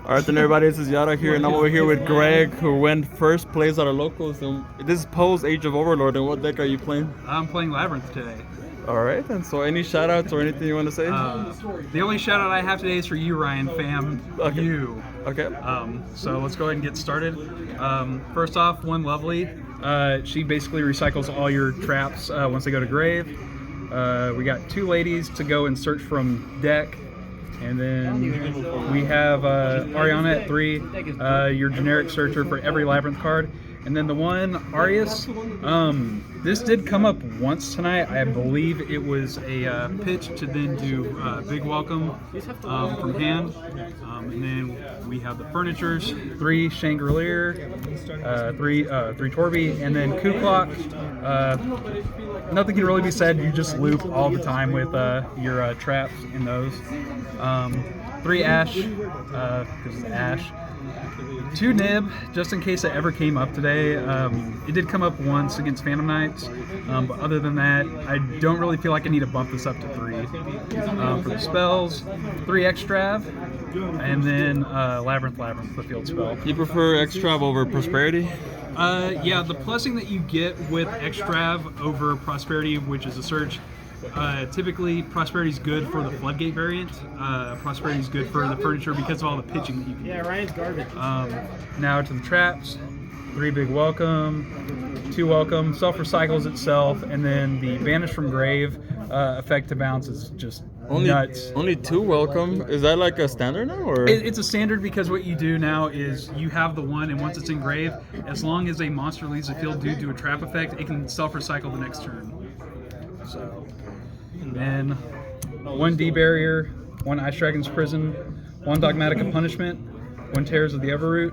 Alright then everybody, this is Yara here, and I'm over here with Greg, who went first place at our locals. And this is Poe's Age of Overlord, and what deck are you playing? I'm playing Labrynth today. Alright, and so any shoutouts or anything you want to say? The only shoutout I have today is for you, Ryan, fam. Okay. You. Okay. So let's go ahead and get started. First off, one Lovely. She basically recycles all your traps once they go to grave. We got two ladies to go and search from deck. And then we have Ariana at 3, your generic searcher for every Labrynth card. And then the one, Arius, this did come up once tonight. I believe it was a pitch to then do Big Welcome from hand. And then we have the Furnitures, 3 Chandelier, 3 Torby, and then Kuklok. Nothing can really be said. You just loop all the time with your traps in those. 3 Ash, because it's Ash. 2 Nib, just in case it ever came up today. It did come up once against Phantom Knights, but other than that, I don't really feel like I need to bump this up to 3. For the spells, 3 Extrav, and then Labrynth, the field spell. You prefer Extrav over Prosperity? Yeah, the plussing that you get with Extrav over Prosperity, which is a search, typically Prosperity is good for the Floodgate variant. Prosperity is good for the Furniture because of all the pitching that you can do. Yeah, Ryan's garbage. Now to the traps, 3 Big Welcome, 2 Welcome, self-recycles itself, and then the Banish from Grave effect to bounce is just nuts. Only 2 Welcome? Is that like a standard now? Or? It's a standard because what you do now is you have the one, and once it's in grave, as long as a monster leaves the field due to a trap effect, it can self-recycle the next turn. So, and then 1 D-Barrier, 1 Ice Dragon's Prison, 1 Dogmatic of Punishment, 1 Terrors of the Everroot,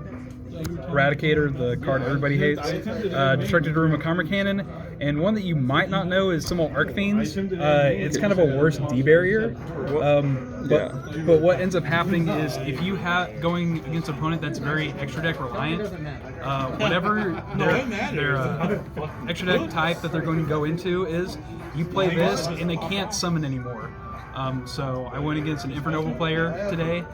Eradicator, the card everybody hates, Destructed Daruma Karma Cannon, and one that you might not know is Simul Arcfiends. It's kind of a worse D-Barrier, but what ends up happening is if you have going against an opponent that's very extra deck reliant, whatever their extra deck type that they're going to go into is, you play this and they can't summon anymore. So I went against an Infernova player today,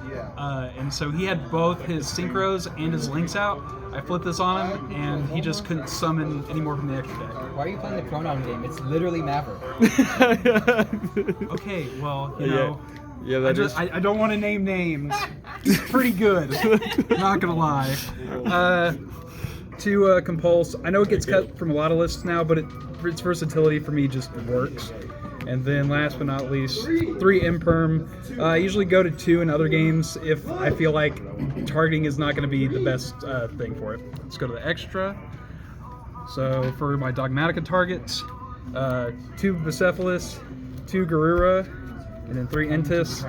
and so he had both his Synchros and his Links out. I flipped this on him, and he just couldn't summon anymore from the extra deck. Why are you playing the pronoun game? It's literally Maverick. Okay, well, you know, yeah, that is. I don't want to name names. It's pretty good, not gonna lie. To Compulse, I know it gets cut from a lot of lists now, but its versatility for me just works. And then last but not least, 3 Imperm. I usually go to 2 in other games if I feel like targeting is not going to be the best thing for it. Let's go to the extra. So for my Dogmatica targets, 2 Bicephalus, 2 Garura, and then 3 Entis.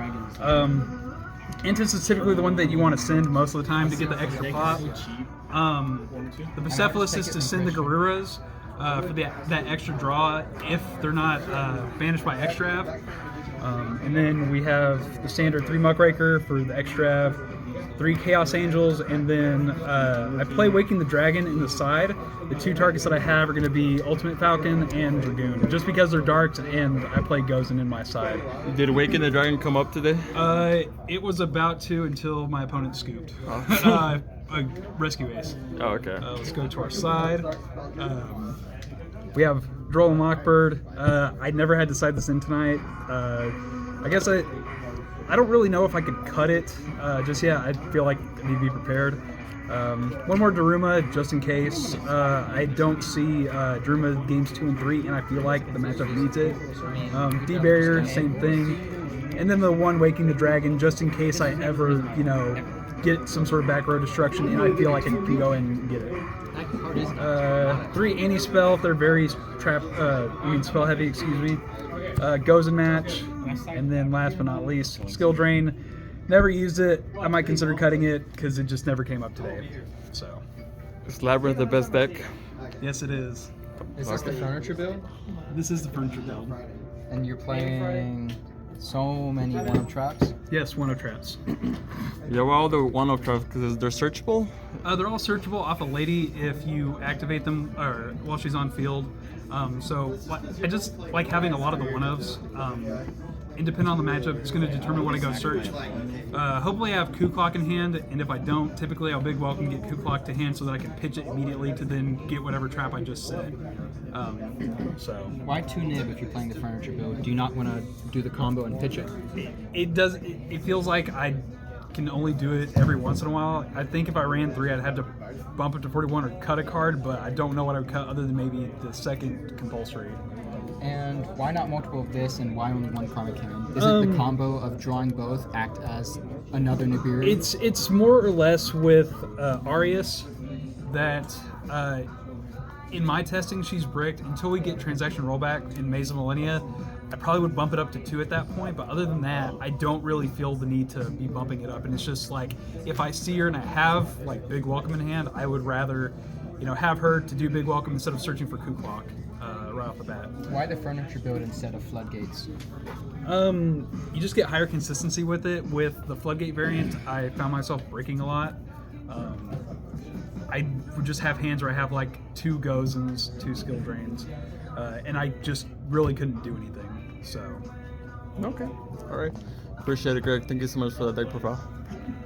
Entis is typically the one that you want to send most of the time to get the extra pop. The Bicephalus is to send the Garuras for that extra draw if they're not banished by Extrav. And then we have the standard 3 Muckraker for the Extrav, 3 Chaos Angels, and then I play Waking the Dragon in the side. The 2 targets that I have are going to be Ultimate Falcon and Dragoon, just because they're darks and I play Gozen in my side. Did Waking the Dragon come up today? It was about to until my opponent scooped. A Rescue Ace. Oh, okay. Let's go to our side. We have Droll and Lockbird. I never had to side this in tonight. I guess I don't really know if I could cut it just yet. I feel like I need to be prepared. 1 more Daruma just in case. I don't see Daruma games 2 and 3, and I feel like the matchup needs it. D-Barrier, same thing. And then the 1 Waking the Dragon just in case I ever, get some sort of back row destruction and I feel like I can go and get it. 3 Anti-Spell if they're very spell heavy, excuse me. Goes and match. And then last but not least, Skill Drain. Never used it. I might consider cutting it because it just never came up today. So. Is Labrynth the best deck? Yes, it is. Is this the furniture build? This is the Furniture build. And you're playing so many one-of traps? Yes, one-of traps. Yeah, well, all the one-of traps, because they're searchable? They're all searchable off a lady if you activate them or while she's on field. So I just like having a lot of the one-ofs. and depending on the matchup, it's going to determine what I go search. Hopefully I have Coup Clock in hand, and if I don't, typically I'll Big Welcome, get Coup Clock to hand so that I can pitch it immediately to then get whatever trap I just set. So Why 2 nib if you're playing the furniture build? Do you not want to do the combo and pitch it? it feels like I can only do it every once in a while. I think if I ran 3, I'd have to bump it to 41 or cut a card, but I don't know what I would cut other than maybe the second compulsory. And why not multiple of this, and why only one Karmic Hand? Isn't the combo of drawing both act as another Nibiru? It's more or less with Arius that in my testing she's bricked. Until we get transaction rollback in Maze of Millennia, I probably would bump it up to 2 at that point, but other than that, I don't really feel the need to be bumping it up. And it's just like, if I see her and I have like Big Welcome in hand, I would rather, have her to do Big Welcome instead of searching for Coup Clock right off the bat. Why the furniture build instead of floodgates? You just get higher consistency with it. With the Floodgate variant, I found myself breaking a lot. I would just have hands where I have like 2 Gozens, 2 skill drains, and I just really couldn't do anything. So, Okay. All right. Appreciate it, Greg. Thank you so much for that deck profile.